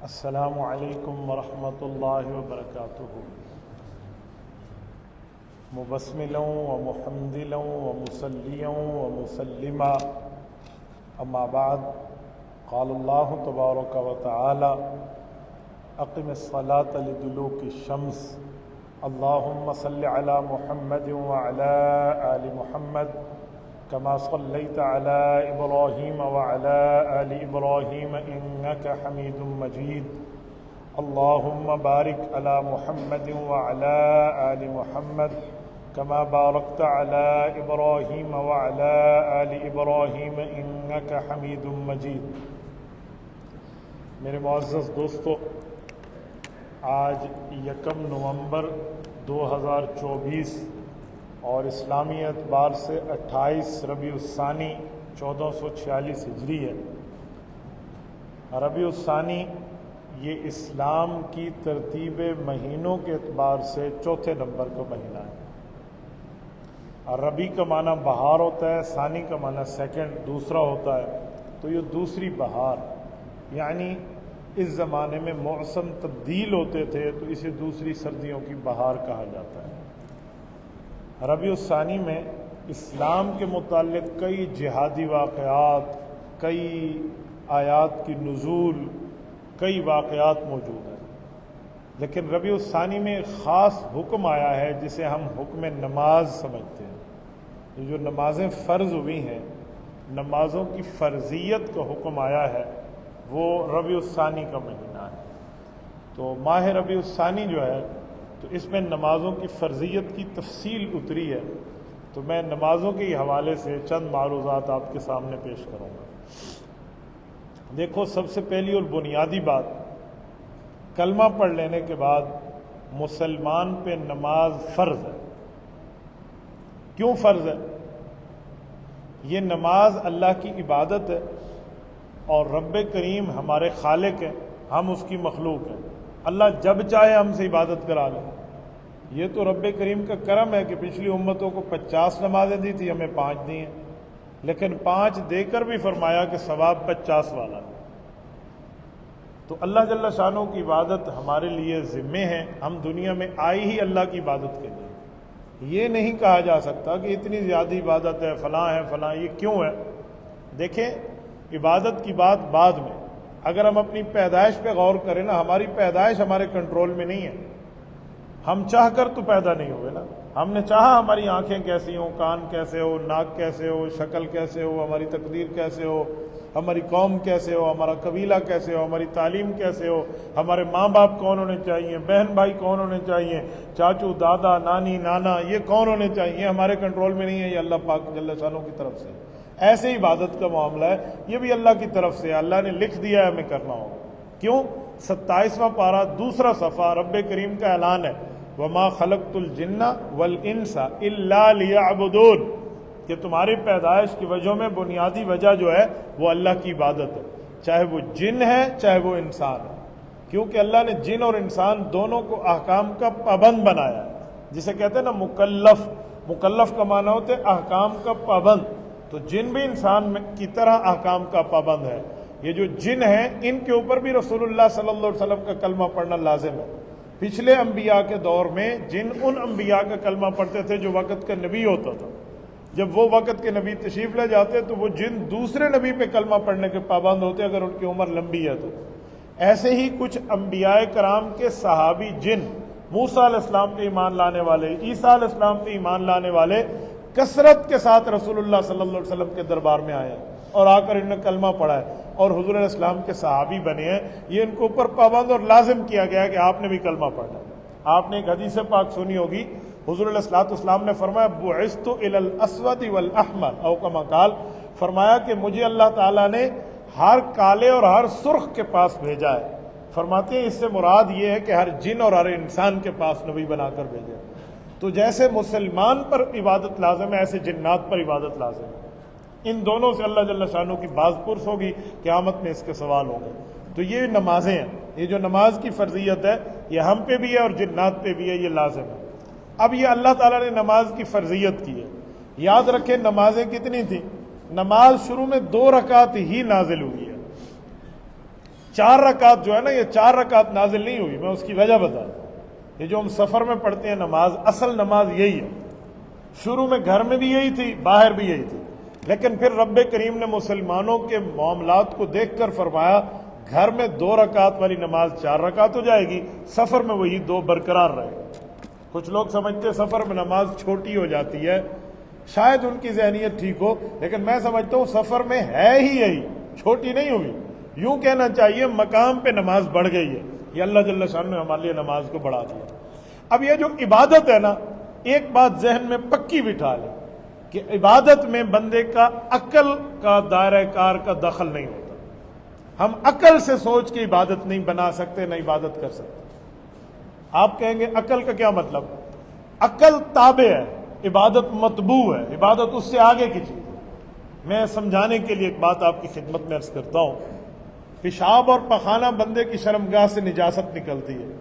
السلام علیکم ورحمۃ اللہ وبرکاتہ۔ مبسملا ومحمدلا ومصلیا ومسلما، اما بعد، قال اللہ تبارک وتعالی: اقم الصلاۃ لدلوک الشمس، اللہم صل علی محمد وعلی آل محمد كما صليت على إبراهيم وعلى آل إبراهيم إنك حميد مجيد، اللهم بارك على محمد وعلى آل محمد كما باركت على إبراهيم وعلى آل إبراهيم إنك حميد مجيد۔ میرے معزز دوستو، آج 1 نومبر 2024 اور اسلامی اعتبار سے 28 ربیع الثانی 1446 ہجری ہے۔ ربیع الثانی یہ اسلام کی ترتیب مہینوں کے اعتبار سے چوتھے نمبر کا مہینہ ہے۔ ربیع کا معنی بہار ہوتا ہے، ثانی کا معنی سیکنڈ، دوسرا ہوتا ہے، تو یہ دوسری بہار، یعنی اس زمانے میں موسم تبدیل ہوتے تھے تو اسے دوسری سردیوں کی بہار کہا جاتا ہے۔ ربیع الثانی میں اسلام کے متعلق کئی جہادی واقعات، کئی آیات کی نزول، کئی واقعات موجود ہیں، لیکن ربیع الثانی میں ایک خاص حکم آیا ہے جسے ہم حکم نماز سمجھتے ہیں۔ یہ جو نمازیں فرض ہوئی ہیں، نمازوں کی فرضیت کا حکم آیا ہے، وہ ربیع الثانی کا مہینہ ہے۔ تو ماہ ربیع الثانی جو ہے تو اس میں نمازوں کی فرضیت کی تفصیل اتری ہے، تو میں نمازوں کے حوالے سے چند معروضات آپ کے سامنے پیش کروں گا۔ دیکھو، سب سے پہلی اور بنیادی بات، کلمہ پڑھ لینے کے بعد مسلمان پہ نماز فرض ہے۔ کیوں فرض ہے؟ یہ نماز اللہ کی عبادت ہے، اور رب کریم ہمارے خالق ہیں، ہم اس کی مخلوق ہیں۔ اللہ جب چاہے ہم سے عبادت کرا لے۔ یہ تو رب کریم کا کرم ہے کہ پچھلی امتوں کو 50 نمازیں دی تھی، ہمیں 5 دی ہیں، لیکن 5 دے کر بھی فرمایا کہ ثواب 50 والا ہے۔ تو اللہ جل شانہ کی عبادت ہمارے لیے ذمہ ہے، ہم دنیا میں آئے ہی اللہ کی عبادت کے لیے۔ یہ نہیں کہا جا سکتا کہ اتنی زیادہ عبادت ہے، فلاں ہے فلاں، یہ کیوں ہے؟ دیکھیں، عبادت کی بات بعد میں، اگر ہم اپنی پیدائش پہ غور کریں نا، ہماری پیدائش ہمارے کنٹرول میں نہیں ہے۔ ہم چاہ کر تو پیدا نہیں ہوئے نا، ہم نے چاہا ہماری آنکھیں کیسی ہوں، کان کیسے ہو، ناک کیسے ہو، شکل کیسے ہو، ہماری تقدیر کیسے ہو، ہماری قوم کیسے ہو، ہمارا قبیلہ کیسے ہو، ہماری تعلیم کیسے ہو، ہمارے ماں باپ کون ہونے چاہیے، بہن بھائی کون ہونے چاہیے، چاچو دادا نانی نانا، یہ کون ہونے چاہیے، ہمارے کنٹرول میں نہیں ہے، یہ اللہ پاک جل شانہ کی طرف سے۔ ایسے ہی عبادت کا معاملہ ہے، یہ بھی اللہ کی طرف سے، اللہ نے لکھ دیا ہے ہمیں کرنا ہوگا۔ کیوں؟ 27واں پارہ دوسرا صفحہ، رب کریم کا اعلان ہے: وَمَا خَلَقْتُ الْجِنَّ وَالْإِنسَ إِلَّا لِيَعْبُدُونَ، کہ تمہاری پیدائش کی وجہ میں بنیادی وجہ جو ہے وہ اللہ کی عبادت ہے، چاہے وہ جن ہے چاہے وہ انسان ہے، کیونکہ اللہ نے جن اور انسان دونوں کو احکام کا پابند بنایا ہے، جسے کہتے ہیں نا مکلف۔ مکلف کا معنی ہوتا ہے احکام کا پابند، تو جن بھی انسان کی طرح احکام کا پابند ہے۔ یہ جو جن ہیں، ان کے اوپر بھی رسول اللہ صلی اللہ علیہ وسلم کا کلمہ پڑھنا لازم ہے۔ پچھلے انبیاء کے دور میں جن ان انبیاء کا کلمہ پڑھتے تھے جو وقت کا نبی ہوتا تھا، جب وہ وقت کے نبی تشریف لے جاتے تو وہ جن دوسرے نبی پہ کلمہ پڑھنے کے پابند ہوتے اگر ان کی عمر لمبی ہے تو۔ ایسے ہی کچھ انبیاء کرام کے صحابی جن، موسیٰ علیہ السلام پہ ایمان لانے والے، عیسیٰ علیہ السلام پہ ایمان لانے والے، کثرت کے ساتھ رسول اللہ صلی اللہ علیہ وسلم کے دربار میں آئے ہیں اور آ کر انہوں نے کلمہ پڑھا ہے اور حضور علیہ السلام کے صحابی بنے ہیں۔ یہ ان کو اوپر پابند اور لازم کیا گیا ہے کہ آپ نے بھی کلمہ پڑھنا ہے۔ آپ نے ایک حدیث پاک سنی ہوگی، حضور علیہ السلام نے فرمایا: بعثت الی الاسود والاحمر، او کما قال، فرمایا کہ مجھے اللہ تعالیٰ نے ہر کالے اور ہر سرخ کے پاس بھیجا ہے۔ فرماتے ہیں اس سے مراد یہ ہے کہ ہر جن اور ہر انسان کے پاس نبی بنا کر بھیجا۔ تو جیسے مسلمان پر عبادت لازم ہے، ایسے جنات پر عبادت لازم ہے۔ ان دونوں سے اللہ جل شانہ کی باز پرس ہوگی، قیامت میں اس کے سوال ہوں گے۔ تو یہ نمازیں ہیں، یہ جو نماز کی فرضیت ہے یہ ہم پہ بھی ہے اور جنات پہ بھی ہے، یہ لازم ہے۔ اب یہ اللہ تعالیٰ نے نماز کی فرضیت کی ہے۔ یاد رکھیں نمازیں کتنی تھیں؟ نماز شروع میں 2 رکعت ہی نازل ہوئی ہے، 4 رکعت جو ہے نا، یہ 4 رکعت نازل نہیں ہوئی، میں اس کی وجہ بتا دوں۔ یہ جو ہم سفر میں پڑھتے ہیں نماز، اصل نماز یہی ہے۔ شروع میں گھر میں بھی یہی تھی، باہر بھی یہی تھی، لیکن پھر رب کریم نے مسلمانوں کے معاملات کو دیکھ کر فرمایا گھر میں 2 رکعت والی نماز 4 رکعت ہو جائے گی، سفر میں وہی 2 برقرار رہے گی۔ کچھ لوگ سمجھتے ہیں سفر میں نماز چھوٹی ہو جاتی ہے، شاید ان کی ذہنیت ٹھیک ہو، لیکن میں سمجھتا ہوں سفر میں ہے ہی یہی، چھوٹی نہیں ہوئی۔ یوں کہنا چاہیے مقام پہ نماز بڑھ گئی ہے، یہ اللہ جل شانہ نے ہمارے لیے نماز کو بڑھا دیا۔ اب یہ جو عبادت ہے نا، ایک بات ذہن میں پکی بٹھا لیں کہ عبادت میں بندے کا عقل کا دائرہ کار کا دخل نہیں ہوتا۔ ہم عقل سے سوچ کے عبادت نہیں بنا سکتے، نہ عبادت کر سکتے۔ آپ کہیں گے عقل کا کیا مطلب؟ عقل تابع ہے، عبادت مطبوع ہے، عبادت اس سے آگے کی چیز ہے۔ میں سمجھانے کے لیے ایک بات آپ کی خدمت میں عرض کرتا ہوں۔ پیشاب اور پخانہ بندے کی شرمگاہ سے نجاست نکلتی ہے،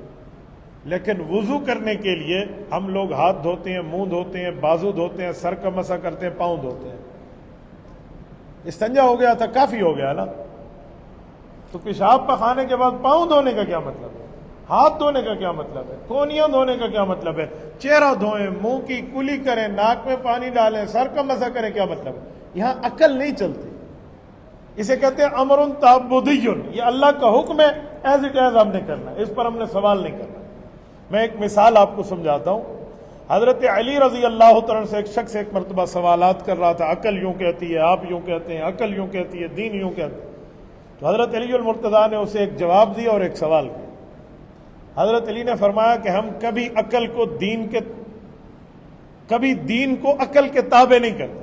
لیکن وضو کرنے کے لیے ہم لوگ ہاتھ دھوتے ہیں، منہ دھوتے ہیں، بازو دھوتے ہیں، سر کا مسح کرتے ہیں، پاؤں دھوتے ہیں۔ استنجا ہو گیا تھا، کافی ہو گیا نا؟ تو پیشاب پخانے کے بعد پاؤں دھونے کا کیا مطلب ہے؟ ہاتھ دھونے کا کیا مطلب ہے؟ کونیاں دھونے کا کیا مطلب ہے؟ چہرہ دھوئیں، منہ کی کلی کریں، ناک میں پانی ڈالیں، سر کا مسح کریں، کیا مطلب ہے؟ یہاں عقل نہیں چلتی۔ اسے کہتے ہیں امر تعبدی، یہ اللہ کا حکم ہے، ایز اٹ ایز ہم نے کرنا ہے، اس پر ہم نے سوال نہیں کرنا۔ میں ایک مثال آپ کو سمجھاتا ہوں۔ حضرت علی رضی اللہ تعالیٰ سے ایک شخص ایک مرتبہ سوالات کر رہا تھا، عقل یوں کہتی ہے، آپ یوں کہتے ہیں، عقل یوں کہتی ہے، دین یوں کہتے ہیں۔ تو حضرت علی المرتضیٰ نے اسے ایک جواب دیا اور ایک سوال کیا۔ حضرت علی نے فرمایا کہ ہم کبھی دین کو عقل کے تابع نہیں کرتے،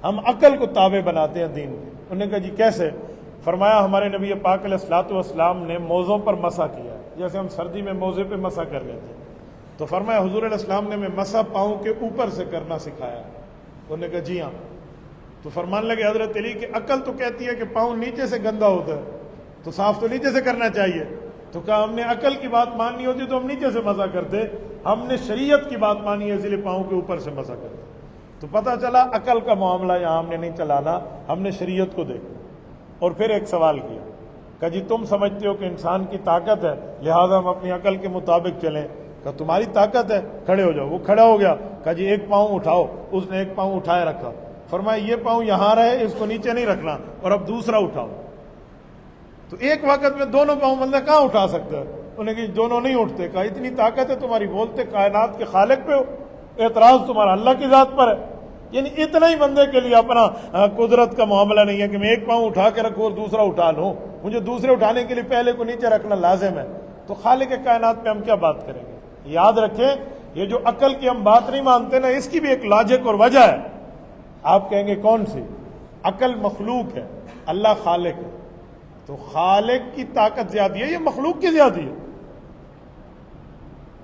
ہم عقل کو تابع بناتے ہیں دین کے۔ انہوں نے کہا جی کیسے؟ فرمایا ہمارے نبی پاک علیہ الصلوۃ والسلام نے موزوں پر مسح کیا، جیسے ہم سردی میں موزے پہ مسح کر لیتے ہیں، تو فرمایا حضور علیہ السلام نے ہمیں مسح پاؤں کے اوپر سے کرنا سکھایا۔ انہوں نے کہا جی ہاں۔ تو فرمان لگے حضرت علی کہ عقل تو کہتی ہے کہ پاؤں نیچے سے گندا ہوتا ہے، تو صاف تو نیچے سے کرنا چاہیے۔ تو کہا ہم نے عقل کی بات ماننی ہوتی تو ہم نیچے سے مسح کرتے، ہم نے شریعت کی بات مانی ہے اس لیے پاؤں کے اوپر سے مسح کرتے۔ تو پتہ چلا عقل کا معاملہ یہاں ہم نے نہیں چلانا، ہم نے شریعت کو دیکھنا۔ اور پھر ایک سوال کیا کہ جی تم سمجھتے ہو کہ انسان کی طاقت ہے لہذا ہم اپنی عقل کے مطابق چلیں؟ کہ تمہاری طاقت ہے، کھڑے ہو جاؤ۔ وہ کھڑا ہو گیا، کہا جی ایک پاؤں اٹھاؤ، اس نے ایک پاؤں اٹھائے رکھا، فرمایا یہ پاؤں یہاں رہے، اس کو نیچے نہیں رکھنا، اور اب دوسرا اٹھاؤ۔ تو ایک وقت میں دونوں پاؤں بندہ کہاں اٹھا سکتا ہے؟ انہوں نے کہا دونوں نہیں اٹھتے۔ کہا اتنی طاقت ہے تمہاری، بولتے کائنات کے خالق پہ ہو، اعتراض تمہارا اللہ کی ذات پر ہے۔ یعنی اتنا ہی بندے کے لیے اپنا قدرت کا معاملہ نہیں ہے کہ میں ایک پاؤں اٹھا کے رکھوں اور دوسرا اٹھا لوں، مجھے دوسرے اٹھانے کے لیے پہلے کو نیچے رکھنا لازم ہے۔ تو خالق کائنات پہ ہم کیا بات کریں گے؟ یاد رکھیں یہ جو عقل کی ہم بات نہیں مانتے نا، اس کی بھی ایک لاجک اور وجہ ہے۔ آپ کہیں گے کون سی؟ عقل مخلوق ہے، اللہ خالق ہے، تو خالق کی طاقت زیادی ہے یا مخلوق کی زیادی ہے؟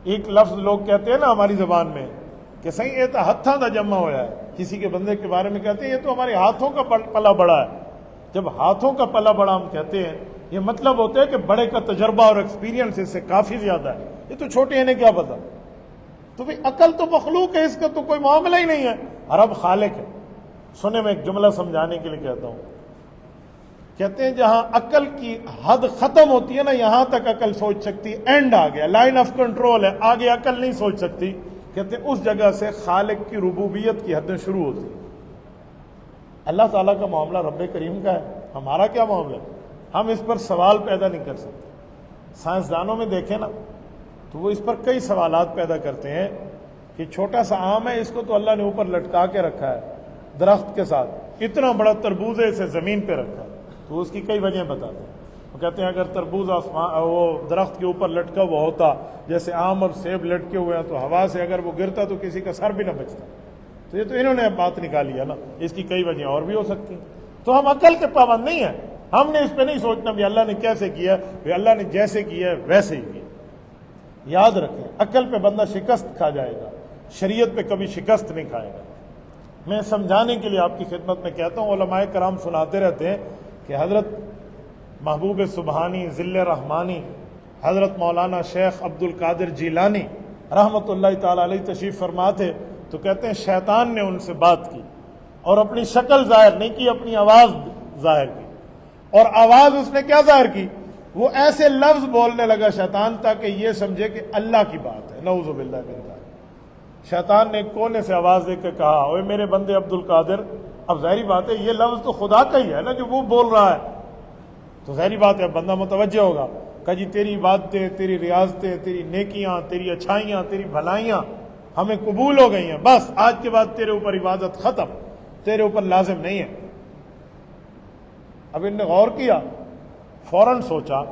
ایک لفظ لوگ کہتے ہیں نا ہماری زبان میں کہ صحیح یہ تو ہتھاں دا جمع ہوا ہے، کسی کے بندے کے بارے میں کہتے ہیں یہ تو ہمارے ہاتھوں کا پلا بڑا ہے۔ جب ہاتھوں کا پلا بڑا ہم کہتے ہیں، یہ مطلب ہوتا ہے کہ بڑے کا تجربہ اور ایکسپیرینس اس سے کافی زیادہ ہے، یہ تو چھوٹے انہیں کیا پتا۔ تو بھئی عقل تو مخلوق ہے، اس کا تو کوئی معاملہ ہی نہیں ہے، رب خالق ہے۔ سنیں میں ایک جملہ سمجھانے کے لیے کہتا ہوں، کہتے ہیں جہاں عقل کی حد ختم ہوتی ہے نا، یہاں تک عقل سوچ سکتی، اینڈ آ گیا، لائن آف کنٹرول ہے، آگے عقل نہیں سوچ سکتی۔ کہتے ہیں اس جگہ سے خالق کی ربوبیت کی حدیں شروع ہوتی ہیں۔ اللہ تعالیٰ کا معاملہ رب کریم کا ہے، ہمارا کیا معاملہ ہے؟ ہم اس پر سوال پیدا نہیں کر سکتے۔ سائنسدانوں میں دیکھیں نا تو وہ اس پر کئی سوالات پیدا کرتے ہیں کہ چھوٹا سا آم ہے، اس کو تو اللہ نے اوپر لٹکا کے رکھا ہے درخت کے ساتھ، اتنا بڑا تربوز ہے اسے زمین پہ رکھا ہے، تو اس کی کئی وجہیں بتاتے ہیں۔ وہ کہتے ہیں اگر تربوز وہ درخت کے اوپر لٹکا ہوا ہوتا جیسے آم اور سیب لٹکے ہوئے ہیں تو ہوا سے اگر وہ گرتا تو کسی کا سر بھی نہ بچتا۔ تو یہ تو انہوں نے بات نکالی ہے نا، اس کی کئی وجہیں اور بھی ہو سکتی ہیں۔ تو ہم عقل کے پابند نہیں ہیں، ہم نے اس پہ نہیں سوچنا بھی اللہ نے کیسے کیا، بھی اللہ نے جیسے کیا ہے ویسے ہی کیا۔ یاد رکھیں عقل پہ بندہ شکست کھا جائے گا، شریعت پہ کبھی شکست نہیں کھائے گا۔ میں سمجھانے کے لیے آپ کی خدمت میں کہتا ہوں، علماء کرام سناتے رہتے ہیں کہ حضرت محبوب سبحانی ذل رحمانی حضرت مولانا شیخ عبد القادر جیلانی رحمۃ اللہ تعالی علیہ تشریف فرما تھے، تو کہتے ہیں شیطان نے ان سے بات کی اور اپنی شکل ظاہر نہیں کی، اپنی آواز ظاہر کی۔ اور آواز اس نے کیا ظاہر کی وہ ایسے لفظ بولنے لگا شیطان تاکہ یہ سمجھے کہ اللہ کی بات ہے، نعوذ باللہ من ذالک۔ شیطان نے ایک کونے سے آواز دے کے کہا، اوے میرے بندے عبد القادر، اب ظاہری بات ہے یہ لفظ تو خدا کا ہی ہے نا جو وہ بول رہا ہے، تو ظاہری بات ہے بندہ متوجہ ہوگا۔ کہا جی تیری عبادتیں، تیری ریاضتیں، تیری نیکیاں، تیری اچھائیاں، تیری بھلائیاں ہمیں قبول ہو گئی ہیں، بس آج کے بعد تیرے اوپر عبادت ختم، تیرے اوپر لازم نہیں ہے۔ اب ان نے غور کیا، فوراً سوچا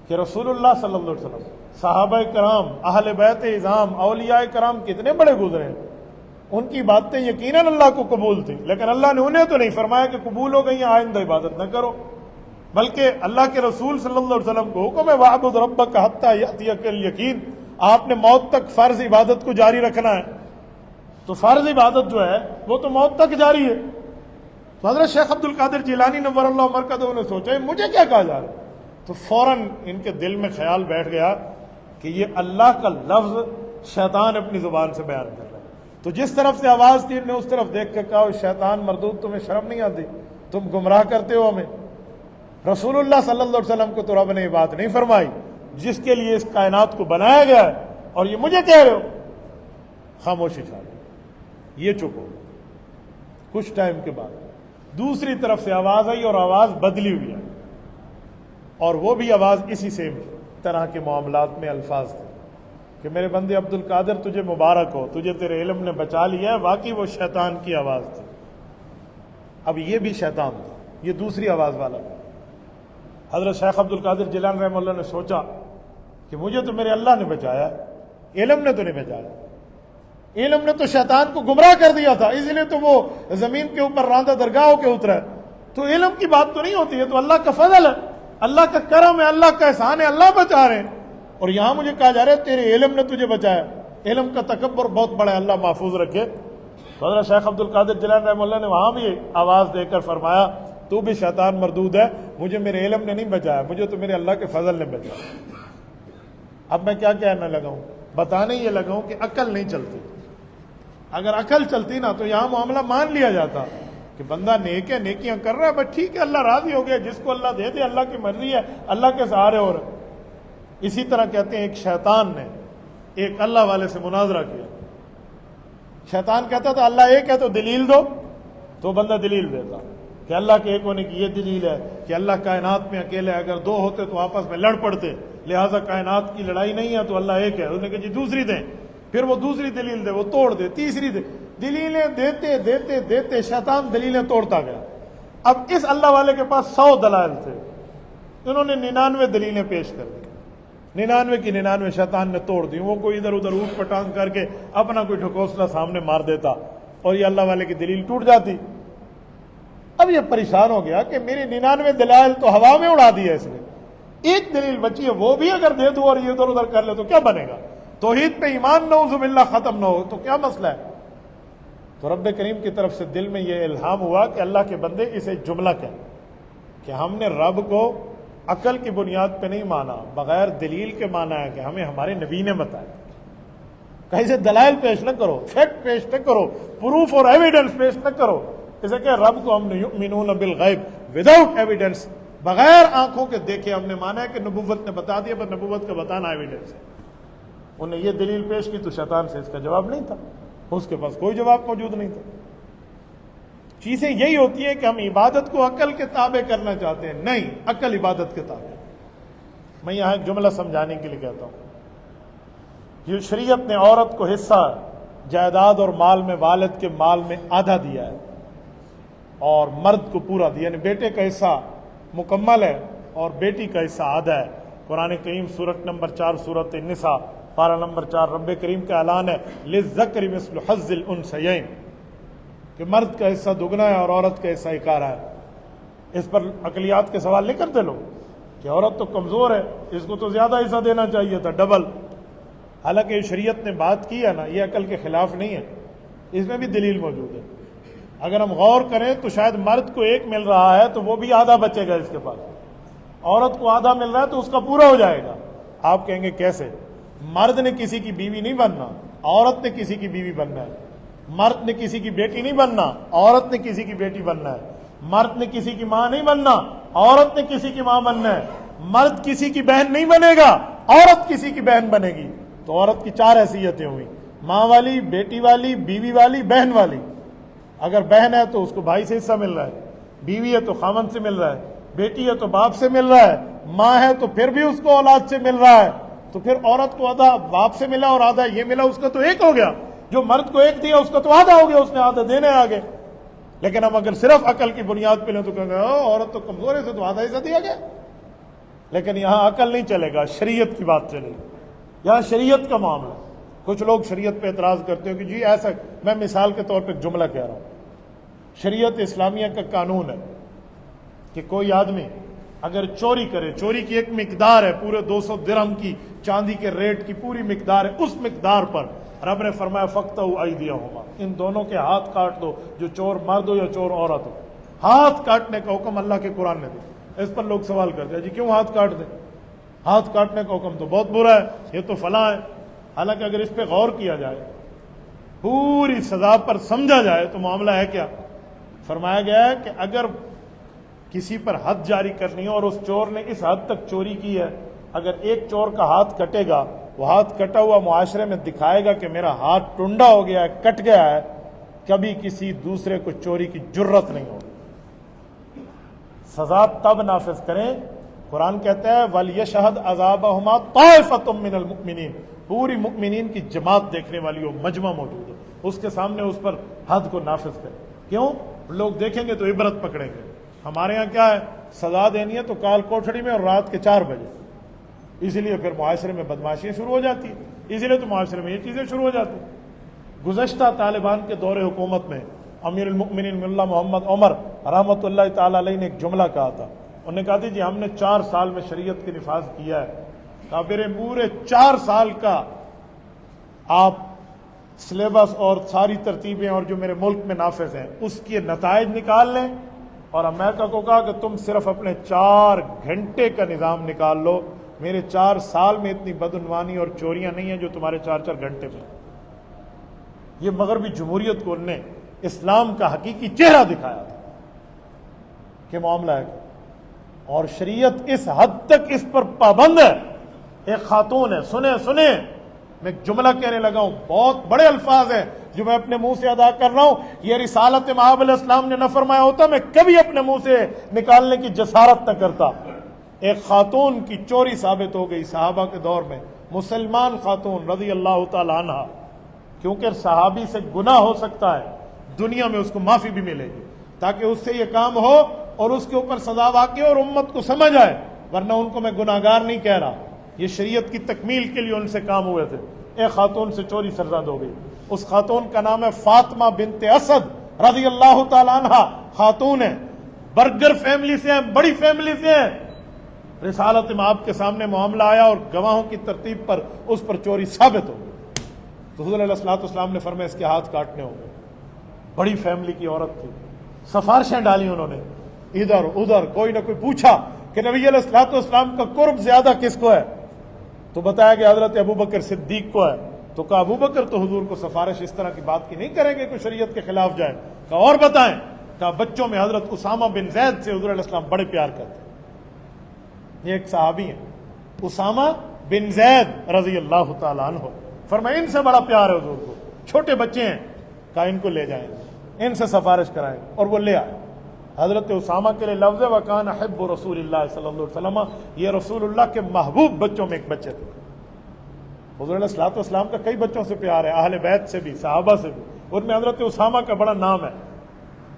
کہ رسول اللہ صلی اللہ علیہ وسلم، صحابہ کرام، اہل بیت اعظام، اولیاء کرام کتنے بڑے گزرے ہیں، ان کی باتیں یقیناً اللہ کو قبول تھی، لیکن اللہ نے انہیں تو نہیں فرمایا کہ قبول ہو گئی ہیں آئندہ عبادت نہ کرو، بلکہ اللہ کے رسول صلی اللہ علیہ وسلم کو حکم ہے وَاعْبُدْ رَبَّكَ حَتَّىٰ يَأْتِيَكَ الْيَقِينُ، آپ نے موت تک فرض عبادت کو جاری رکھنا ہے، تو فرض عبادت جو ہے وہ تو موت تک جاری ہے۔ تو حضرت شیخ عبد القادر جیلانی نور اللہ مرکزہ نے سوچا مجھے کیا کہا جا رہا ہے، تو فوراً ان کے دل میں خیال بیٹھ گیا کہ یہ اللہ کا لفظ شیطان اپنی زبان سے بیان کر رہا ہے، تو جس طرف سے آواز تھی نے اس طرف دیکھ کے کہا شیطان مردود تمہیں شرم نہیں آتی، تم گمراہ کرتے ہو ہمیں، رسول اللہ صلی اللہ علیہ وسلم کو تو رب نے یہ بات نہیں فرمائی جس کے لیے اس کائنات کو بنایا گیا ہے، اور یہ مجھے کہہ رہے ہو۔ خاموشی چھا گئی، یہ چپ ہو گیا۔ کچھ ٹائم کے بعد دوسری طرف سے آواز آئی اور آواز بدلی ہوئی ہے، اور وہ بھی آواز اسی سے طرح کے معاملات میں الفاظ تھے کہ میرے بندے عبد القادر تجھے مبارک ہو، تجھے تیرے علم نے بچا لیا ہے، واقعی وہ شیطان کی آواز تھی۔ اب یہ بھی شیطان تھا، یہ دوسری آواز والا تھا۔ حضرت شیخ عبد القادر جیلانی رحمہ اللہ نے سوچا کہ مجھے تو میرے اللہ نے بچایا، علم نے تو نہیں بچایا، علم نے تو شیطان کو گمراہ کر دیا تھا، اس لیے تو وہ زمین کے اوپر راندہ درگاہ ہو کے اترا ہے، تو علم کی بات تو نہیں ہوتی ہے، تو اللہ کا فضل ہے، اللہ کا کرم ہے، اللہ کا احسان ہے، اللہ بچا رہے ہیں، اور یہاں مجھے کہا جا رہا ہے تیرے علم نے تجھے بچایا۔ علم کا تکبر بہت بڑا ہے، اللہ محفوظ رکھے۔ تو حضرت شیخ عبد القادر جیلانی رحمہ اللہ نے وہاں بھی آواز دے کر فرمایا تو بھی شیطان مردود ہے، مجھے میرے علم نے نہیں بچایا، مجھے تو میرے اللہ کے فضل نے بچایا۔ اب میں کیا کہنا لگا ہوں، بتانے یہ لگا ہوں کہ عقل نہیں چلتی، اگر عقل چلتی نا تو یہاں معاملہ مان لیا جاتا کہ بندہ نیک ہے، نیکیاں کر رہا ہے، بس ٹھیک ہے، اللہ راضی ہو گیا، جس کو اللہ دے دے، اللہ کی مرضی ہے، اللہ کے سہارے ہو رہے۔ اسی طرح کہتے ہیں ایک شیطان نے ایک اللہ والے سے مناظرہ کیا، شیطان کہتا تھا اللہ ایک ہے تو دلیل دو، تو بندہ دلیل دیتا کہ اللہ کے ایک ہونے کی یہ دلیل ہے کہ اللہ کائنات میں اکیلے، اگر دو ہوتے تو آپس میں لڑ پڑتے، لہٰذا کائنات کی لڑائی نہیں ہے تو اللہ ایک ہے۔ انہوں نے کہا جی دوسری دیں، پھر وہ دوسری دلیل دے، وہ توڑ دے، تیسری دے، دلیلیں دیتے دیتے دیتے شیطان دلیلیں توڑتا گیا۔ اب اس اللہ والے کے پاس 100 دلائل تھے، انہوں نے 99 دلیلیں پیش کر دی، 99 کی 99 شیطان نے توڑ دی، وہ کوئی ادھر ادھر اوٹ پٹانگ کر کے اپنا کوئی ڈھکوسلا سامنے مار دیتا اور یہ اللہ والے کی دلیل ٹوٹ جاتی۔ اب یہ پریشان ہو گیا کہ میری 99 دلائل تو ہوا میں اڑا دی ہے اس نے، ایک دلیل بچی ہے، وہ بھی اگر دے دوں اور یہ ادھر ادھر کر لے تو کیا بنے گا، توحید پہ ایمان نعوذ باللہ ختم نہ ہو تو کیا مسئلہ ہے۔ تو رب کریم کی طرف سے دل میں یہ الہام ہوا کہ اللہ کے بندے اسے جملہ کہیں کہ ہم نے رب کو عقل کی بنیاد پہ نہیں مانا، بغیر دلیل کے مانا ہے کہ ہمیں ہمارے نبی نے بتایا۔ کہیں سے دلائل پیش نہ کرو، فیکٹ پیش نہ کرو، پروف اور ایویڈنس پیش نہ کرو، اسے کہ رب کو ہم نے یؤمنون بالغیب وداؤٹ ایویڈنس، بغیر آنکھوں کے دیکھے ہم نے مانا ہے کہ نبوت نے بتا دیا، پر نبوت کا بتانا ایویڈنس ہے۔ انہیں یہ دلیل پیش کی تو شیطان سے اس کا جواب نہیں تھا، اس کے پاس کوئی جواب موجود نہیں تھا۔ چیزیں یہی ہوتی ہیں کہ ہم عبادت کو عقل کے تابع کرنا چاہتے ہیں، نہیں، عقل عبادت کے تابع۔ میں یہاں ایک جملہ سمجھانے کے لیے کہتا ہوں، یہ شریعت نے عورت کو حصہ جائیداد اور مال میں والد کے مال میں آدھا دیا ہے اور مرد کو پورا دیا، یعنی بیٹے کا حصہ مکمل ہے اور بیٹی کا حصہ آدھا ہے۔ قرآن کریم سورت نمبر 4 سورت النساء پارہ نمبر 4 رب کریم کا اعلان ہے للذکر مثل حظ الانثیین، کہ مرد کا حصہ دگنا ہے اور عورت کا حصہ اکارہ ہے۔ اس پر عقلیات کے سوال نہیں کرتے لوگ کہ عورت تو کمزور ہے، اس کو تو زیادہ حصہ دینا چاہیے تھا، ڈبل۔ حالانکہ یہ شریعت نے بات کی ہے نا، یہ عقل کے خلاف نہیں ہے، اس میں بھی دلیل موجود ہے۔ اگر ہم غور کریں تو شاید مرد کو 1 مل رہا ہے تو وہ بھی آدھا بچے گا اس کے پاس، عورت کو آدھا مل رہا ہے تو اس کا پورا ہو جائے گا۔ آپ کہیں گے کیسے؟ مرد نے کسی کی بیوی نہیں بننا، عورت نے کسی کی بیوی بننا ہے، مرد نے کسی کی بیٹی نہیں بننا، عورت نے کسی کی بیٹی بننا ہے، مرد نے کسی کی ماں نہیں بننا، عورت نے کسی کی ماں بننا ہے، مرد کسی کی بہن نہیں بنے گا، عورت کسی کی بہن بنے گی۔ تو عورت کی 4 حیثیتیں ہوئی، ماں والی، بیٹی والی، بیوی والی، بہن والی۔ اگر بہن ہے تو اس کو بھائی سے حصہ مل رہا ہے، بیوی ہے تو خامن سے مل رہا ہے، بیٹی ہے تو باپ سے مل رہا ہے، ماں ہے تو پھر بھی اس کو اولاد سے مل رہا ہے۔ تو پھر عورت کو آدھا باپ سے ملا اور آدھا یہ ملا، اس کا تو ایک ہو گیا۔ جو مرد کو ایک دیا اس کا تو آدھا ہو گیا، اس نے آدھا دینے آگے۔ لیکن ہم اگر صرف عقل کی بنیاد پہ لیں تو کہیں گے عورت تو کمزور ہے، سے تو آدھا حصہ دیا گیا۔ لیکن یہاں عقل نہیں چلے گا، شریعت کی بات چلے گی، یہاں شریعت کا معاملہ۔ کچھ لوگ شریعت پہ اعتراض کرتے ہو کہ جی ایسا، میں مثال کے طور پہ ایک جملہ کہہ رہا ہوں۔ شریعت اسلامیہ کا قانون ہے کہ کوئی آدمی اگر چوری کرے، چوری کی ایک مقدار ہے، پورے 200 درہم کی چاندی کے ریٹ کی پوری مقدار ہے، اس مقدار پر رب نے فرمایا فَقْطَعُوا أَيْدِيَهُمَا، ان دونوں کے ہاتھ کاٹ دو، جو چور مرد ہو یا چور عورت ہو۔ ہاتھ کاٹنے کا حکم اللہ کے قرآن نے دیا۔ اس پر لوگ سوال کرتے ہیں جی کیوں ہاتھ کاٹ دیں؟ ہاتھ کاٹنے کا حکم تو بہت برا ہے، یہ تو فلاں ہے۔ حالانکہ اگر اس پہ غور کیا جائے، پوری سزا پر سمجھا جائے تو معاملہ ہے کیا؟ فرمایا گیا ہے کہ اگر کسی پر حد جاری کرنی ہے اور اس چور نے اس حد تک چوری کی ہے، اگر ایک چور کا ہاتھ کٹے گا، وہ ہاتھ کٹا ہوا معاشرے میں دکھائے گا کہ میرا ہاتھ ٹنڈا ہو گیا ہے، کٹ گیا ہے، کبھی کسی دوسرے کو چوری کی جرت نہیں ہوگی۔ سزا تب نافذ کریں، قرآن کہتا ہے وَلْيَشْهَدْ عَذَابَهُمَا طَائِفَةٌ مِّنَ الْمُؤْمِنِينَ، پوری مؤمنین کی جماعت دیکھنے والی ہو، مجمع موجود ہے، اس کے سامنے اس پر حد کو نافذ کریں۔ کیوں؟ لوگ دیکھیں گے تو عبرت پکڑیں گے۔ ہمارے ہاں کیا ہے، سزا دینی ہے تو کال کوٹھڑی میں اور رات کے 4 بجے، اسی لیے پھر معاشرے میں بدماشیاں شروع ہو جاتی ہیں، اسی لیے تو معاشرے میں یہ چیزیں شروع ہو جاتی ہیں۔ گزشتہ طالبان کے دور حکومت میں امیر المؤمنین ملا محمد عمر رحمۃ اللہ تعالی علیہ نے ایک جملہ کہا تھا، انہوں نے کہا تھا جی ہم نے 4 سال میں شریعت کے نفاذ کیا ہے۔ کہا میرے پورے 4 سال کا آپ سلیبس اور ساری ترتیبیں اور جو میرے ملک میں نافذ ہیں اس کے نتائج نکال لیں، اور امریکہ کو کہا کہ تم صرف اپنے 4 گھنٹے کا نظام نکال لو، میرے 4 سال میں اتنی بدعنوانی اور چوریاں نہیں ہیں جو تمہارے 4 گھنٹے میں۔ یہ مغربی جمہوریت کو انہوں نے اسلام کا حقیقی چہرہ دکھایا تھا کہ معاملہ ہے، اور شریعت اس حد تک اس پر پابند ہے۔ ایک خاتون ہے، سنیں میں ایک جملہ کہنے لگا ہوں، بہت بڑے الفاظ ہیں جو میں اپنے منہ سے ادا کر رہا ہوں، یہ رسالت مآب علیہ السلام نے نہ فرمایا ہوتا میں کبھی اپنے منہ سے نکالنے کی جسارت نہ کرتا۔ ایک خاتون کی چوری ثابت ہو گئی صحابہ کے دور میں، مسلمان خاتون رضی اللہ تعالی عنہ، کیونکہ صحابی سے گناہ ہو سکتا ہے، دنیا میں اس کو معافی بھی ملے گی تاکہ اس سے یہ کام ہو اور اس کے اوپر سزا واقع اور امت کو سمجھ آئے، ورنہ ان کو میں گناہگار نہیں کہہ رہا، یہ شریعت کی تکمیل کے لیے ان سے کام ہوئے تھے۔ ایک خاتون سے چوری سرزد ہو گئی، اس خاتون کا نام ہے فاطمہ بنت اسد رضی اللہ تعالی عنہ، خاتون ہے، برگر فیملی سے ہیں، بڑی فیملی سے ہیں۔ رسالت مآب کے سامنے معاملہ آیا اور گواہوں کی ترتیب پر اس پر چوری ثابت ہو گئی، تو حضور علیہ الصلوۃ والسلام نے فرمایا اس کے ہاتھ کاٹنے ہوں گے۔ بڑی فیملی کی عورت تھی، سفارشیں ڈالی انہوں نے ادھر ادھر، کوئی نہ کوئی پوچھا کہ نبی علیہ الصلوۃ والسلام کا قرب زیادہ کس کو ہے، تو بتایا کہ حضرت ابوبکر صدیق کو ہے، تو کہا ابوبکر تو حضور کو سفارش اس طرح کی بات کی نہیں کریں گے کہ شریعت کے خلاف جائیں، کہا اور بتائیں، کہا بچوں میں حضرت اسامہ بن زید سے حضور علیہ السلام بڑے پیار کرتے ہیں۔ یہ ایک صحابی ہیں اسامہ بن زید رضی اللہ تعالیٰ عنہ، فرمایا ان سے بڑا پیار ہے حضور کو، چھوٹے بچے ہیں، کہا ان کو لے جائیں، ان سے سفارش کرائیں، اور وہ لے آئے۔ حضرت اسامہ کے لیے لفظ ہے وَكَانَ حِبُّ رسول اللہ صلی اللہ علیہ وسلم، یہ رسول اللہ کے محبوب بچوں میں ایک بچے تھے۔ حضور علیہ الصلوۃ والسلام کا کئی بچوں سے پیار ہے، اہل بیت سے بھی، صحابہ سے بھی، ان میں حضرت اسامہ کا بڑا نام ہے۔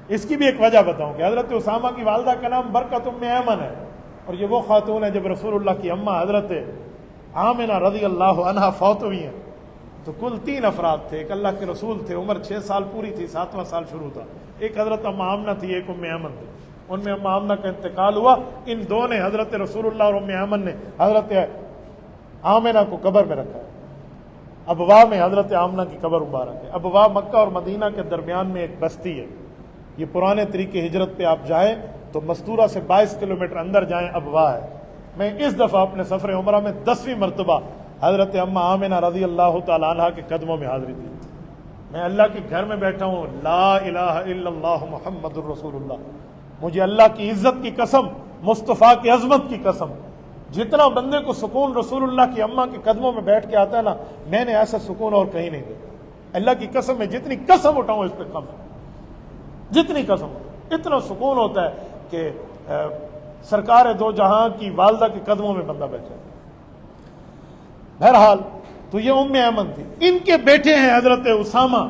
اس کی بھی ایک وجہ بتاؤں کہ حضرت اسامہ کی والدہ کا نام برکت ام ایمن ہے، اور یہ وہ خاتون ہے جب رسول اللہ کی اماں حضرت آمنہ رضی اللہ عنہا فوت ہوئی ہیں تو کل 3 افراد تھے، ایک اللہ کے رسول تھے، عمر 6 سال پوری تھی، 7واں سال شروع تھا، ایک حضرت ام آمنہ تھی، ایک ام ایمن تھی۔ ان میں ام آمنہ کا انتقال ہوا، ان دو نے حضرت رسول اللہ اور ام ایمن نے حضرت آمنہ کو قبر میں رکھا ہے۔ ابوا میں حضرت آمنہ کی قبر مبارک ہے۔ ابوا مکہ اور مدینہ کے درمیان میں ایک بستی ہے، یہ پرانے طریقے ہجرت پہ آپ جائیں تو مستورہ سے 22 کلومیٹر اندر جائیں ابوا ہے۔ میں اس دفعہ اپنے سفر عمرہ میں 10ویں مرتبہ حضرت اماں آمنہ رضی اللہ تعالیٰ عنہ کے قدموں میں حاضری دی۔ میں اللہ کے گھر میں بیٹھا ہوں، لا الہ الا اللہ محمد الرسول اللہ، مجھے اللہ کی عزت کی قسم، مصطفیٰ کی عظمت کی قسم، جتنا بندے کو سکون رسول اللہ کی اماں کے قدموں میں بیٹھ کے آتا ہے نا، میں نے ایسا سکون اور کہیں نہیں دیکھا۔ اللہ کی قسم میں جتنی قسم اٹھاؤں اس پہ کم ہے، جتنی قسم اتنا سکون ہوتا ہے کہ سرکار دو جہاں کی والدہ کے قدموں میں بندہ بیٹھا ہے۔ بہرحال تو یہ ام ایمن تھی، ان کے بیٹے ہیں حضرت اسامہ،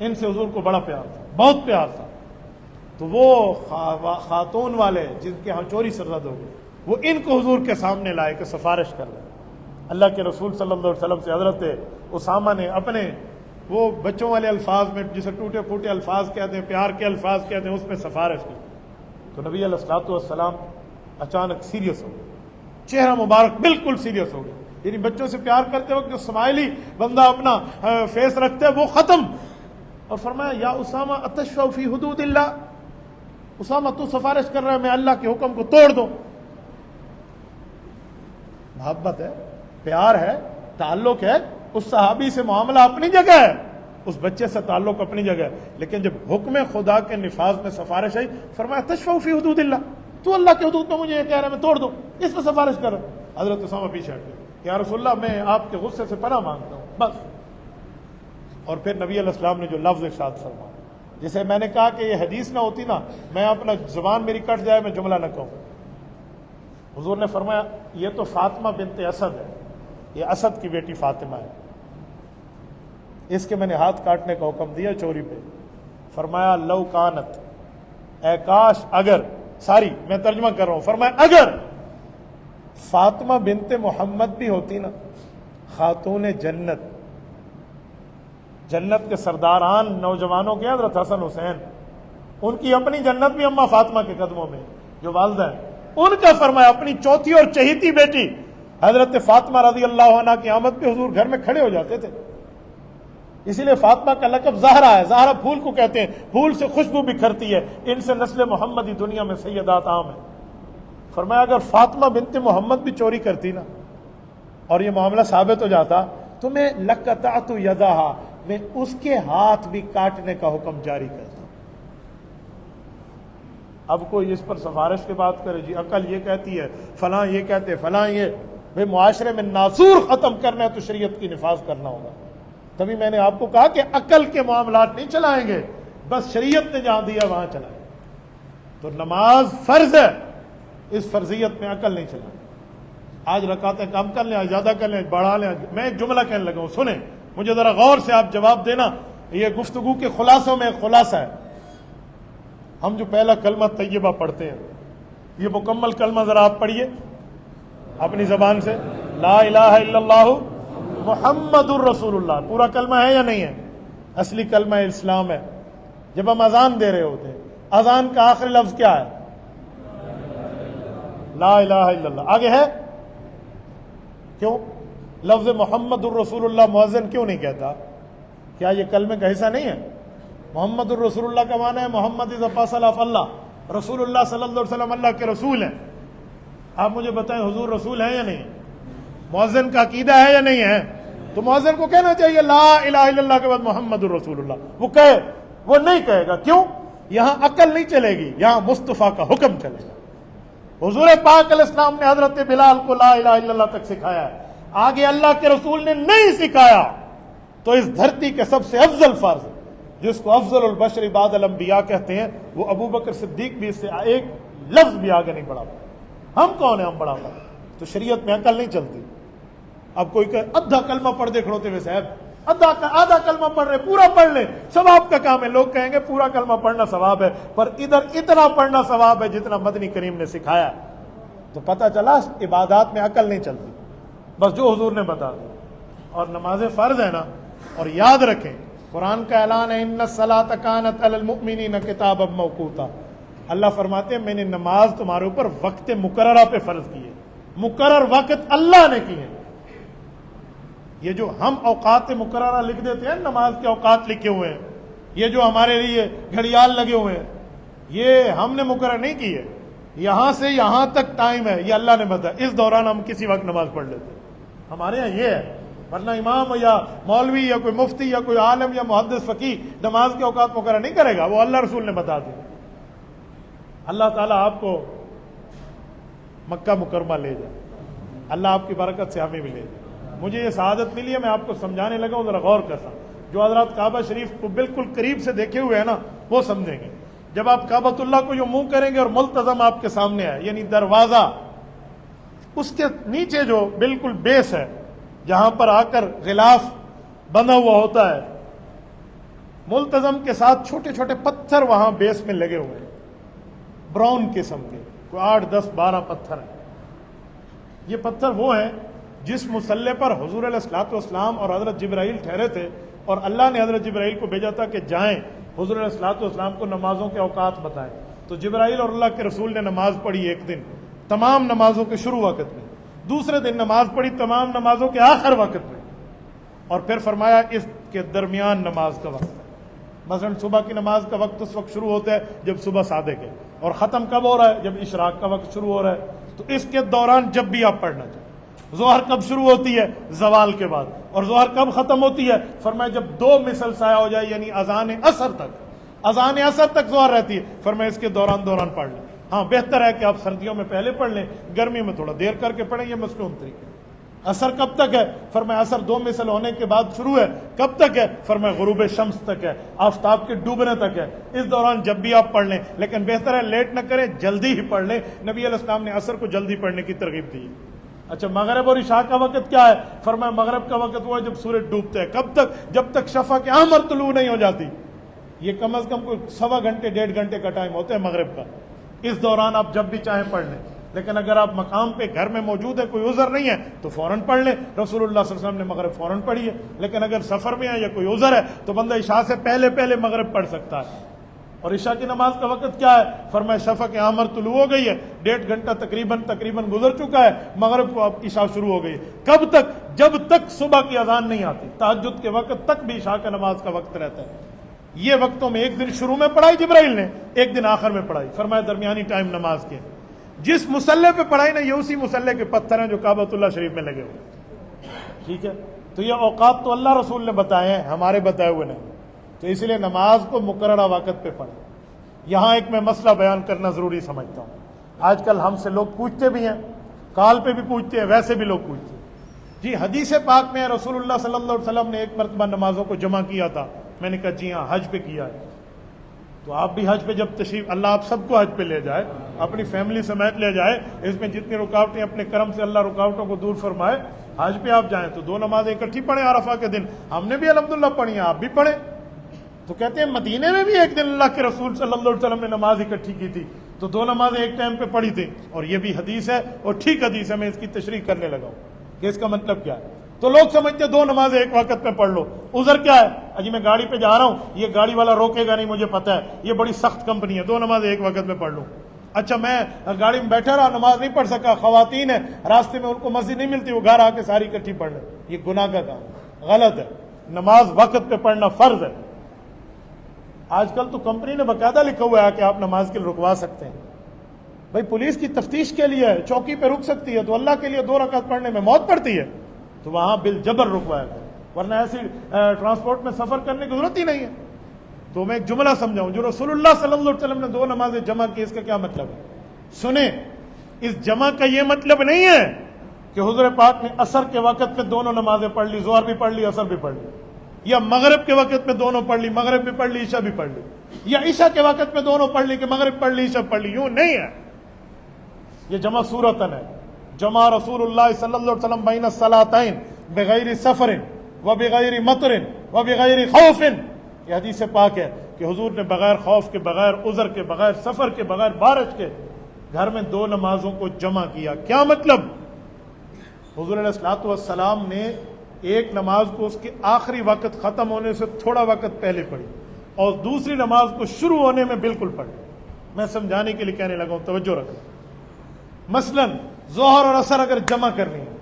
ان سے حضور کو بڑا پیار تھا، بہت پیار تھا۔ تو وہ خاتون والے جن کے ہاں چوری سرزد ہو گئی، وہ ان کو حضور کے سامنے لائے کہ سفارش کر لیں۔ اللہ کے رسول صلی اللہ علیہ وسلم سے حضرت اسامہ نے اپنے وہ بچوں والے الفاظ میں، جسے ٹوٹے پھوٹے الفاظ کہتے ہیں، پیار کے الفاظ کہتے ہیں، اس میں سفارش کی۔ تو نبی علیہ الصلوۃ والسلام اچانک سیریس ہو گئے، چہرہ مبارک بالکل سیریس ہو گئے، یعنی بچوں سے پیار کرتے وقت جو اسماعیلی بندہ اپنا فیس رکھتے ہے وہ ختم، اور فرمایا یا اسامہ اتشفع فی حدود اللہ، اسامہ تو سفارش کر رہا ہے میں اللہ کے حکم کو توڑ دوں۔ محبت ہے، پیار ہے، تعلق ہے، اس صحابی سے معاملہ اپنی جگہ ہے، اس بچے سے تعلق اپنی جگہ ہے، لیکن جب حکم خدا کے نفاذ میں سفارش آئی، فرمایا تشفع فی حدود اللہ، تو اللہ کے حدود میں مجھے یہ کہہ رہا ہے میں توڑ دوں، اس میں سفارش کر رہا ہے۔ حضرت اسامہ پیچھے ہٹ گئے، یا رسول اللہ میں آپ کے غصے سے پناہ مانگتا ہوں بس۔ اور پھر نبی علیہ السلام نے جو لفظ ارشاد فرمایا، جسے میں نے کہا کہ یہ حدیث نہ ہوتی نا، میں اپنا زبان میری کٹ جائے میں جملہ نہ کہوں، حضور نے فرمایا یہ تو فاطمہ بنت اسد ہے، یہ اسد کی بیٹی فاطمہ ہے، اس کے میں نے ہاتھ کاٹنے کا حکم دیا چوری پہ۔ فرمایا لو کانت، اے کاش اگر، ساری میں ترجمہ کر رہا ہوں، فرمایا اگر فاطمہ بنت محمد بھی ہوتی نا، خاتون جنت، جنت کے سرداران نوجوانوں کے حضرت حسن حسین، ان کی اپنی جنت بھی اماں فاطمہ کے قدموں میں جو والدہ ہیں، ان کا فرمایا اپنی چوتھی اور چہیتی بیٹی حضرت فاطمہ رضی اللہ عنہ کی آمد پہ حضور گھر میں کھڑے ہو جاتے تھے۔ اسی لیے فاطمہ کا لقب زہرا ہے، زہرا پھول کو کہتے ہیں، پھول سے خوشبو بکھرتی ہے، ان سے نسل محمدی دنیا میں سیدات عام ہے۔ فرمایا اگر فاطمہ بنت محمد بھی چوری کرتی نا اور یہ معاملہ ثابت ہو جاتا تو میں لقطعت یدہا، میں اس کے ہاتھ بھی کاٹنے کا حکم جاری کرتا۔ اب کوئی اس پر سفارش کی بات کرے، جی عقل یہ کہتی ہے، فلاں یہ کہتے، فلاں یہ، بھئی معاشرے میں ناسور ختم کرنا ہے تو شریعت کی نفاذ کرنا ہوگا۔ تبھی میں نے آپ کو کہا کہ عقل کے معاملات نہیں چلائیں گے، بس شریعت نے جہاں دیا وہاں چلائیں۔ تو نماز فرض ہے، اس فرضیت میں عقل نہیں چلائیں۔ آج رکعتیں کم کر لیں، آج زیادہ کر لیں، بڑھا لیں۔ میں ایک جملہ کہنے لگا ہوں، سنیں مجھے ذرا غور سے آپ جواب دینا، یہ گفتگو کے خلاصوں میں ایک خلاصہ ہے۔ ہم جو پہلا کلمہ طیبہ پڑھتے ہیں، یہ مکمل کلمہ ذرا آپ پڑھیے اپنی زبان سے، لا الہ الا اللہ محمد الرسول اللہ، پورا کلمہ ہے یا نہیں ہے؟ اصلی کلمہ اسلام ہے۔ جب ہم اذان دے رہے ہوتے ہیں، اذان کا آخری لفظ کیا ہے؟ لا الہ الا اللہ۔ آگے ہے کیوں لفظ محمد الرسول اللہ مؤذن کیوں نہیں کہتا؟ کیا یہ کلمے کا حصہ نہیں ہے؟ محمد الرسول اللہ کا معنی ہے محمد از اپاسل آف اللہ، رسول اللہ صلی اللہ علیہ وسلم اللہ کے رسول ہیں۔ آپ مجھے بتائیں حضور رسول ہے یا نہیں؟ مؤذن کا عقیدہ ہے یا نہیں ہے؟ تو مؤذن کو کہنا چاہیے لا الہ الا اللہ کے بعد محمد الرسول اللہ، وہ کہے، وہ نہیں کہے گا، کیوں؟ یہاں عقل نہیں چلے گی، یہاں مصطفیٰ کا حکم چلے گا۔ حضور پاک علیہ السلام نے حضرت بلال کو لا الہ الا اللہ تک سکھایا ہے، آگے اللہ کے رسول نے نہیں سکھایا، تو اس دھرتی کے سب سے افضل فرض جس کو افضل البشر بعد الانبیاء کہتے ہیں، وہ ابو بکر صدیق بھی اس سے ایک لفظ بھی آگے نہیں بڑھا پایا۔ ہم کون ہیں ہم بڑھا پائے؟ تو شریعت میں عقل نہیں چلتی۔ اب کوئی کہ ادھا کلمہ پڑھ دے کھڑوتے ہوئے صاحب، آدھا کلمہ پڑھ رہے، پورا پڑھ لیں، ثواب کا کام ہے۔ لوگ کہیں گے پورا کلمہ پڑھنا ثواب ہے، پر ادھر اتنا پڑھنا ثواب ہے جتنا مدنی کریم نے سکھایا۔ تو پتہ چلا عبادات میں عقل نہیں چلتی، بس جو حضور نے بتا دیا۔ اور نماز فرض ہے نا، اور یاد رکھیں قرآن کا اعلان ہے ان الصلاۃ کانت علی المؤمنین کتابا موقوتا، اللہ فرماتے ہیں میں نے نماز تمہارے اوپر وقت مقررہ پہ فرض کی ہے، مقرر وقت اللہ نے کی ہے۔ یہ جو ہم اوقات مقررہ لکھ دیتے ہیں، نماز کے اوقات لکھے ہوئے ہیں، یہ جو ہمارے لیے گھڑیال لگے ہوئے ہیں، یہ ہم نے مقرر نہیں کی ہے۔ یہاں سے یہاں تک ٹائم ہے، یہ اللہ نے بتایا، اس دوران ہم کسی وقت نماز پڑھ لیتے ہیں۔ ہمارے یہاں یہ ہے، ورنہ امام یا مولوی یا کوئی مفتی یا کوئی عالم یا محدث فقیہ نماز کے اوقات مقرر نہیں کرے گا، وہ اللہ رسول نے بتا دیا۔ اللہ تعالیٰ آپ کو مکہ مکرمہ لے جائے، اللہ آپ کی برکت سے ہمیں ملے. مجھے یہ سعادت ملی ہے, میں آپ کو سمجھانے لگا ہوں, ذرا غور کرنا. جو حضرات کعبہ شریف کو بالکل قریب سے دیکھے ہوئے ہیں نا وہ سمجھیں گے. جب آپ کعبۃ اللہ کو جو منہ کریں گے اور ملتزم آپ کے سامنے ہے, یعنی دروازہ, اس کے نیچے جو بالکل بیس ہے جہاں پر آ کر غلاف بنا ہوا ہوتا ہے, ملتزم کے ساتھ چھوٹے چھوٹے پتھر وہاں بیس میں لگے ہوئے ہیں, براؤن قسم کے, کوئی 8 10 12 پتھر ہیں. یہ پتھر وہ ہیں جس مسلح پر حضور علیہ الصلوۃ والسلام اور حضرت جبرائیل ٹھہرے تھے, اور اللہ نے حضرت جبرائیل کو بھیجا تھا کہ جائیں حضور علیہ الصلوۃ والسلام کو نمازوں کے اوقات بتائیں. تو جبرائیل اور اللہ کے رسول نے نماز پڑھی ایک دن تمام نمازوں کے شروع وقت میں, دوسرے دن نماز پڑھی تمام نمازوں کے آخر وقت میں, اور پھر فرمایا اس کے درمیان نماز کا وقت ہے. مثلا صبح کی نماز کا وقت اس وقت شروع ہوتا ہے جب صبح صادق ہے, اور ختم کب ہو رہا ہے جب اشراق کا وقت شروع ہو رہا ہے. تو اس کے دوران جب بھی آپ پڑھنا چاہیں. ظہر کب شروع ہوتی ہے؟ زوال کے بعد. اور ظہر کب ختم ہوتی ہے؟ فرمایا جب 2 مثل سایہ ہو جائے, یعنی اذان عصر تک, اذان عصر تک ظہر رہتی ہے. فرمایا اس کے دوران پڑھ لیں. ہاں بہتر ہے کہ آپ سردیوں میں پہلے پڑھ لیں, گرمی میں تھوڑا دیر کر کے پڑھیں, یہ مصنون طریقہ. عصر کب تک ہے؟ فرمایا عصر 2 مثل ہونے کے بعد شروع ہے. کب تک ہے؟ فرمایا غروب شمس تک ہے, آفتاب کے ڈوبنے تک ہے. اس دوران جب بھی آپ پڑھ لیں, لیکن بہتر ہے لیٹ نہ کریں, جلدی ہی پڑھ لیں. نبی علیہ السلام نے عصر کو جلدی پڑھنے کی ترغیب دی. اچھا مغرب اور عشاء کا وقت کیا ہے؟ فرمایا مغرب کا وقت وہ ہے جب سورج ڈوبتا ہے. کب تک؟ جب تک شفق احمر طلوع نہیں ہو جاتی. یہ کم از کم کوئی 1.25 گھنٹے 1.5 گھنٹے کا ٹائم ہوتا ہے مغرب کا. اس دوران آپ جب بھی چاہیں پڑھ لیں. لیکن اگر آپ مقام پہ گھر میں موجود ہیں, کوئی عذر نہیں ہے, تو فوراً پڑھ لیں. رسول اللہ صلی اللہ علیہ وسلم نے مغرب فوراً پڑھی ہے. لیکن اگر سفر میں ہے یا کوئی عذر ہے تو بندہ عشاء سے پہلے مغرب پڑھ سکتا ہے. اور عشاء کی نماز کا وقت کیا ہے؟ فرمایا شفق احمر طلوع ہو گئی ہے, 1.5 گھنٹہ تقریباً گزر چکا ہے, مغرب کو اب عشاء شروع ہو گئی. کب تک؟ جب تک صبح کی اذان نہیں آتی. تہجد کے وقت تک بھی عشاء کا نماز کا وقت رہتا ہے. یہ وقتوں میں ایک دن شروع میں پڑھائی جبرائیل نے, ایک دن آخر میں پڑھائی. فرمایا درمیانی ٹائم نماز کے. جس مسلح پہ پڑھائی نا, یہ اسی مسلح کے پتھر ہیں جو کعبۃ اللہ شریف میں لگے ہوئے. ٹھیک ہے, تو یہ اوقات تو اللہ رسول نے بتائے ہیں, ہمارے بتائے ہوئے نہیں. تو اس لیے نماز کو مقررہ وقت پہ پڑھیں. یہاں ایک میں مسئلہ بیان کرنا ضروری سمجھتا ہوں. آج کل ہم سے لوگ پوچھتے بھی ہیں, کال پہ بھی پوچھتے ہیں, ویسے بھی لوگ پوچھتے ہیں. جی حدیث پاک میں رسول اللہ صلی اللہ علیہ وسلم نے ایک مرتبہ نمازوں کو جمع کیا تھا. میں نے کہا جی ہاں حج پہ کیا ہے. تو آپ بھی حج پہ جب تشریف, اللہ آپ سب کو حج پہ لے جائے, اپنی فیملی سمیت لے جائے. اس میں جتنی رکاوٹیں اپنے کرم سے اللہ رکاوٹوں کو دور فرمائے. حج پہ آپ جائیں تو 2 نمازیں اکٹھی پڑھیں عرفہ کے دن. ہم نے بھی الحمدللہ پڑھی ہیں, آپ بھی پڑھیں. تو کہتے ہیں مدینے میں بھی ایک دن اللہ کے رسول صلی اللہ علیہ وسلم نے نماز اکٹھی کی تھی, تو 2 نمازیں ایک ٹائم پہ پڑھی تھی. اور یہ بھی حدیث ہے, اور ٹھیک حدیث ہے. میں اس کی تشریح کرنے لگا ہوں کہ اس کا مطلب کیا ہے. تو لوگ سمجھتے 2 نمازیں ایک وقت میں پڑھ لو. عذر کیا ہے؟ اجی میں گاڑی پہ جا رہا ہوں, یہ گاڑی والا روکے گا نہیں, مجھے پتا ہے یہ بڑی سخت کمپنی ہے, 2 نمازیں ایک وقت میں پڑھ لوں. اچھا میں گاڑی میں بیٹھا رہا, نماز نہیں پڑھ سکا, خواتین ہیں راستے میں, ان کو مسجد نہیں ملتی, وہ گھر آ کے ساری اکٹھی پڑھ لیں. یہ گناہ کا کام, غلط ہے. نماز وقت پہ پڑھنا فرض ہے. آج کل تو کمپنی نے باقاعدہ لکھا ہوا ہے کہ آپ نماز کے لیے رکوا سکتے ہیں. بھائی پولیس کی تفتیش کے لیے ہے, چوکی پہ رک سکتی ہے, تو اللہ کے لیے 2 رکعت پڑھنے میں موت پڑتی ہے تو وہاں بالجبر رکوایا کرے, ورنہ ایسی ٹرانسپورٹ میں سفر کرنے کی ضرورت ہی نہیں ہے. تو میں ایک جملہ سمجھاؤں, جو رسول اللہ صلی اللہ علیہ وسلم نے 2 نمازیں جمع کی, اس کا کیا مطلب ہے؟ سنیں, اس جمع کا یہ مطلب نہیں ہے کہ حضور پاک نے عصر کے وقت میں دونوں نمازیں پڑھ لی, ظہر بھی پڑھ لی, عصر بھی پڑھ لی, یا مغرب کے وقت میں دونوں پڑھ لی, مغرب بھی پڑھ لی, عشاء بھی پڑھ لی, یا عشاء کے وقت میں دونوں پڑھ لی کہ مغرب پڑھ لی, عشاء پڑھ لی. یوں نہیں ہے, یہ جمع صورتن ہے. جمع رسول اللہ صلی اللہ علیہ وسلم بین الصلاتین بغیر سفر و بغیر مطر و بغیر خوف. یہ حدیث پاک ہے کہ حضور نے بغیر خوف کے, بغیر عذر کے, بغیر سفر کے, بغیر بارش کے گھر میں 2 نمازوں کو جمع کیا. کیا مطلب؟ حضور علیہ الصلوۃ والسلام نے ایک نماز کو اس کے آخری وقت ختم ہونے سے تھوڑا وقت پہلے پڑھی, اور دوسری نماز کو شروع ہونے میں بالکل پڑھی. میں سمجھانے کے لیے کہنے لگا ہوں, توجہ رکھیں. مثلا ظہر اور عصر اگر جمع کرنی ہے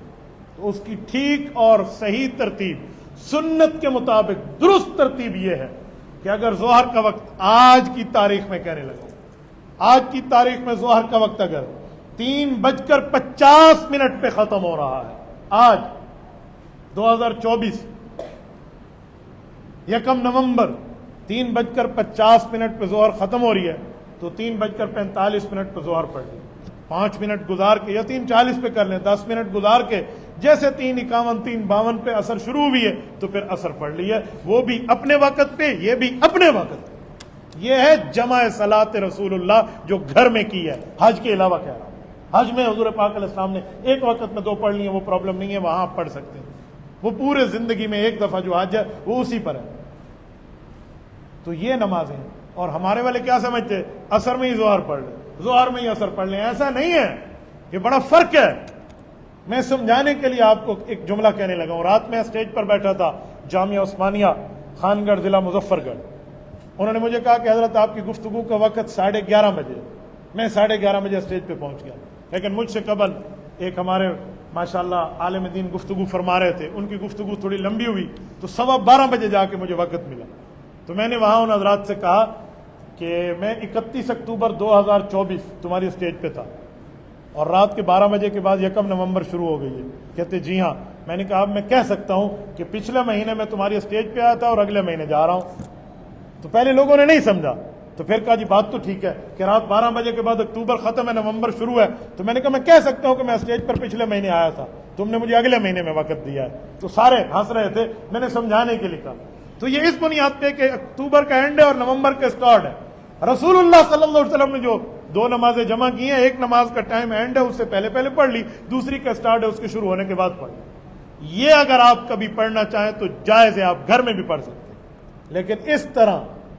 تو اس کی ٹھیک اور صحیح ترتیب سنت کے مطابق درست ترتیب یہ ہے کہ اگر ظہر کا وقت آج کی تاریخ میں کہنے لگا, آج کی تاریخ میں ظہر کا وقت اگر 3:50 پہ ختم ہو رہا ہے, آج 2024 1 نومبر 3:50 پہ ظہر ختم ہو رہی ہے, تو 3:45 پہ ظہر پڑھ لی. 5 منٹ گزار کے یا 3:40 پہ کر لیں، 10 منٹ گزار کے جیسے 3:51 3:52 پہ اثر شروع ہوئی ہے تو پھر اثر پڑھ لیا، وہ بھی اپنے وقت پہ، یہ بھی اپنے وقت پہ۔ یہ ہے جمع صلاۃ رسول اللہ جو گھر میں کی ہے، حج کے علاوہ کہہ رہا ہوں۔ حج میں حضور پاک علیہ السلام نے ایک وقت میں 2 پڑھ لی ہیں، وہ پرابلم نہیں ہے، وہاں آپ پڑھ سکتے ہیں۔ وہ پورے زندگی میں ایک دفعہ جو حج ہے وہ اسی پر ہے۔ تو یہ نمازیں ہیں۔ اور ہمارے والے کیا سمجھتے، اثر میں ہی ظہر پڑھ لیں، ظہر میں ہی اثر پڑھ لیں، ایسا نہیں ہے، یہ بڑا فرق ہے۔ میں سمجھانے کے لیے آپ کو ایک جملہ کہنے لگا ہوں۔ رات میں اسٹیج پر بیٹھا تھا جامعہ عثمانیہ خانگڑھ ضلع مظفر گڑھ، انہوں نے مجھے کہا کہ حضرت آپ کی گفتگو کا وقت 11:30 بجے، میں 11:30 بجے اسٹیج پہ پہنچ گیا، لیکن مجھ سے قبل ایک ہمارے ماشاءاللہ عالم دین گفتگو فرما رہے تھے، ان کی گفتگو تھوڑی لمبی ہوئی تو 12:15 بجے جا کے مجھے وقت ملا۔ تو میں نے وہاں ان حضرات سے کہا کہ میں 31 اکتوبر 2024 تمہاری اسٹیج پہ تھا اور رات کے 12 بجے کے بعد 1 نومبر شروع ہو گئی ہے۔ کہتے جی ہاں۔ میں نے کہا اب میں کہہ سکتا ہوں کہ پچھلے مہینے میں تمہاری اسٹیج پہ آیا تھا اور اگلے مہینے جا رہا ہوں۔ تو پہلے لوگوں نے نہیں سمجھا، تو پھر کہا جی بات تو ٹھیک ہے کہ رات 12 بجے کے بعد اکتوبر ختم ہے، نومبر شروع ہے۔ تو میں نے کہا میں کہہ سکتا ہوں کہ میں اسٹیج پر پچھلے مہینے آیا تھا، تم نے مجھے اگلے مہینے میں وقت دیا ہے۔ تو سارے ہنس رہے تھے، میں نے سمجھانے کے لیے کہا۔ تو یہ اس بنیاد پہ کہ اکتوبر کا اینڈ ہے اور نومبر کا سٹارٹ ہے۔ رسول اللہ صلی اللہ علیہ وسلم نے جو 2 نمازیں جمع کی ہیں، ایک نماز کا ٹائم اینڈ ہے اس سے پہلے پڑھ لی، دوسری کا سٹارٹ ہے اس کے شروع ہونے کے بعد پڑھ لی۔ یہ اگر آپ کبھی پڑھنا چاہیں تو جائز ہے، آپ گھر میں بھی پڑھ سکتے ہیں، لیکن اس طرح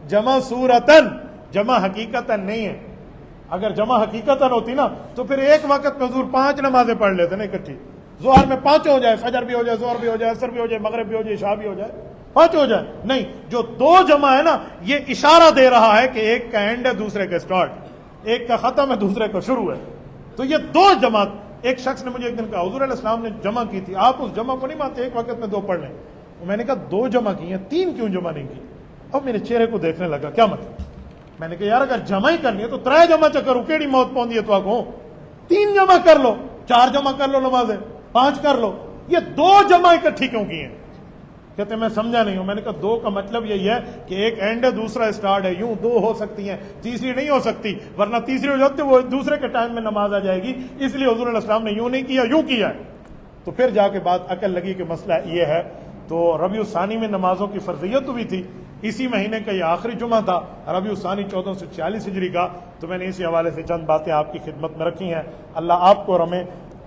جمع صورتاً، جمع حقیقتاً نہیں ہے۔ اگر جمع حقیقتاً ہوتی نا تو پھر ایک وقت میں حضور 5 نمازیں پڑھ لیتے نا اکٹھی، ظہر میں 5 ہو جائے، فجر بھی ہو جائے، ظہر بھی ہو جائے، عصر بھی ہو جائے، مغرب بھی ہو جائے، عشاء بھی ہو جائے، 5 ہو جائے۔ نہیں، جو 2 جمع ہے نا یہ اشارہ دے رہا ہے کہ ایک کا اینڈ ہے دوسرے کا سٹارٹ، ایک کا ختم ہے دوسرے کا شروع ہے۔ تو یہ 2 جماعت، ایک شخص نے مجھے ایک دن کہا حضور علیہ السلام نے جمع کی تھی، آپ اس جمع کو نہیں مانتے ایک وقت میں 2 پڑھ لیں؟ میں نے کہا 2 جمع کی ہیں، 3 کیوں جمع نہیں کی؟ اب میرے چہرے کو دیکھنے لگا، کیا مطلب؟ میں نے کہا یار اگر جمع ہی کرنی ہے تو 3 جمع چکر کیڑی موت پوندی ہے تو آگوں 3 جمع کر لو، 4 جمع کر لو، نمازیں 5 کر لو، یہ 2 جمع اکٹھی کیوں کی ہیں؟ کہتے میں سمجھا نہیں ہوں۔ میں نے کہا 2 کا مطلب یہی ہے کہ ایک اینڈ ہے دوسرا سٹارٹ ہے، یوں 2 ہو سکتی ہیں، تیسری نہیں ہو سکتی، ورنہ تیسری ہو جاتی وہ دوسرے کے ٹائم میں نماز آ جائے گی، اس لیے حضور علیہ السلام نے یوں نہیں کیا، یوں کیا ہے۔ تو پھر جا کے بات عقل لگی کہ مسئلہ یہ ہے۔ تو ربیع الثانی میں نمازوں کی فرضیت ہوئی تھی، اسی مہینے کا یہ آخری جمعہ تھا ربیع الثانی 1446 ہجری کا، تو میں نے اسی حوالے سے چند باتیں آپ کی خدمت میں رکھی ہیں۔ اللہ آپ کو اور ہمیں،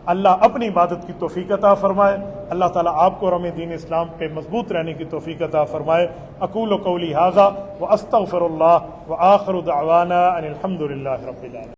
اللہ اپنی عبادت کی توفیق عطا فرمائے، اللہ تعالیٰ آپ کو اور ہمیں دین اسلام پہ مضبوط رہنے کی توفیق عطا فرمائے۔ اقول قولی ھذا واستغفر اللہ وآخر دعوانا ان الحمد للہ رب العالمین۔